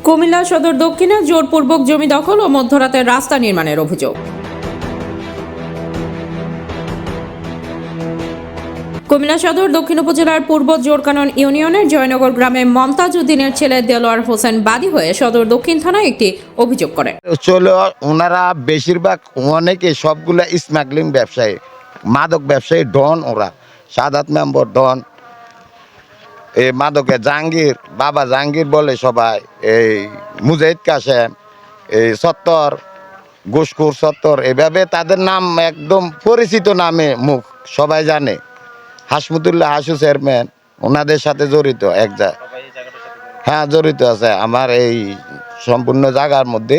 কুমিল্লা সদর দক্ষিণে জোরপূর্বক জমি দখল ও মধ্যরাতে রাস্তা নির্মাণের অভিযোগ। কুমিল্লা সদর দক্ষিণ উপজেলার পূর্ব জোরকানন ইউনিয়নের জয়নগর গ্রামে মমতাজ উদ্দিনের ছেলে দেলোয়ার হোসেন বাদী হয়ে সদর দক্ষিণ থানায় একটি অভিযোগ করেন। চলো ওনারা বেশিরভাগ অনেকে সবগুলা স্মাগলিং ব্যবসায়ী, মাদক ব্যবসায়ী ডন। ওরা সাদাত মেম্বর ডন, এই মাদকে জাহাঙ্গীর, বাবা জাহাঙ্গীর বলে সবাই, এই মুজাহিদ কাসেম, এই সত্তর, ঘুষখোর সত্তর, এভাবে তাদের নাম একদম পরিচিত নামে মুখ সবাই জানে। হাসমুদুল্লাহ হাসু চেয়ারম্যান ওনাদের সাথে জড়িত হ্যাঁ জড়িত আছে। আমার এই সম্পূর্ণ জায়গার মধ্যে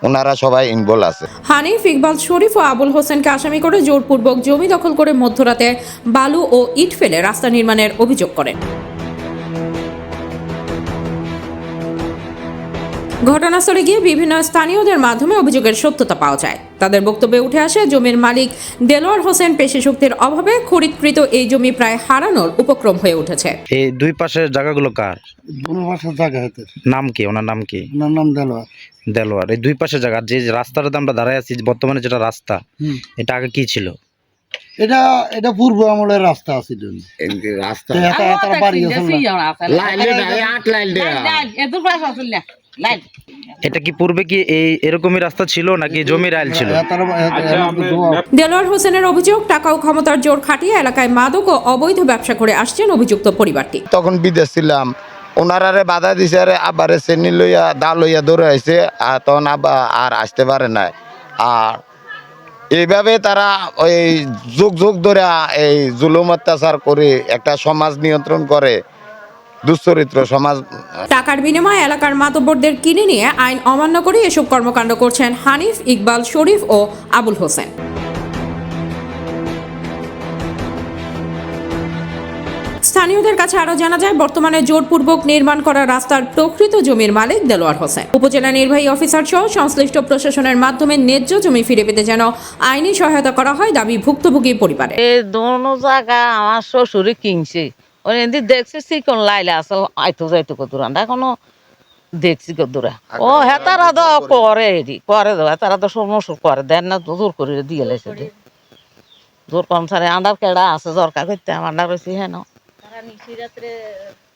ওনারা সবাই ইনভলভ আছে। হানিফ, ইকবাল, শরীফ ও আবুল হোসেনকে আসামি করে জোরপূর্বক জমি দখল করে মধ্যরাতে বালু ও ইট ফেলে রাস্তা নির্মাণের অভিযোগ করেন। ঘটনাস্থলে গিয়ে বিভিন্ন স্থানীয়দের মাধ্যমে অভিযোগের সত্যতা পাওয়া যায়। তাদের বক্তব্যে উঠে আসে জমির মালিক দেলোয়ার হোসেন পেশি শক্তির অভাবে খরিদকৃত এই জমি প্রায় হারানোর উপক্রম হয়ে উঠেছে। এই দুই পাশের জায়গাগুলো কার? দুই পাশের জায়গা হতে। নাম কি? ওনার নাম কি? ওনার নাম দেলোয়ার। দেলোয়ার। এই দুই পাশের জায়গা, যে রাস্তাটাতে আমরা দাঁড়ায় আছি বর্তমানে, যেটা রাস্তা, এটা আগে কি ছিল? এটা এটা পূর্ব আমলের রাস্তা আছিল। রাস্তা বাড়ি আছে এটা কি পূর্বে কি এরকমই রাস্তা ছিল নাকি জমির আইল ছিল? দেলোয়ার হোসেনের অভিযোগ, টাকা ও ক্ষমতার জোর খাটিয়ে এলাকায় মাদক ও অবৈধ ব্যবসা করে আসছেন অভিযুক্ত পরিবারটি। তখন বিদেশ ছিলাম, ওনারারে বাধা দিছে, আবার চেনি লইয়া দা লইয়া দৌড়ে আইছে, আর তখন আবার আর আসতে পারে না। আর এইভাবে তারা ওই যুগ যুগ ধরে এই জুলুম অত্যাচার করে একটা সমাজ নিয়ন্ত্রণ করে, দুশ্চরিত্র সমাজ। টাকার বিনিময়ে এলাকার মাতব্বরদের কিনে নিয়ে আইন অমান্য করে এসব কর্মকাণ্ড করছেন হানিফ, ইকবাল, শরীফ ও আবুল হোসেন। স্থানীয়দের কাছে আরো জানা যায়, বর্তমানে জোরপূর্বক নির্মাণ করা রাস্তার প্রকৃত জমির মালিক দেলোয়ার হোসেন। উপজেলা নির্বাহী অফিসার সহ সংশ্লিষ্ট প্রশাসনের মাধ্যমে ন্যায্য জমি ফিরে পেতে যেন আইনি সহায়তা করা হয় দাবি ভুক্তভোগী পরিবারে। এই দোনো জায়গা আমার শ্বশুরে কিনছে, ওই দেখছি চিকন লাইলে আসল আইতো যাইতো কদুরান্ডা এখনো দেখছি কদুরা। ও হেতারা তো করে করে দেবো, হেতারা তো সমস্যা করে দেন না, জোর করে দিয়ে লেছে জোর কর্মচারী আন্ডার কেডা আছে জরকা করতে আন্ডার রয়েছে হেন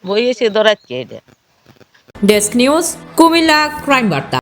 বইয়েছে দৌড়াচ্ছে এটা। ডেস্ক নিউজ, কুমিল্লা ক্রাইম বার্তা।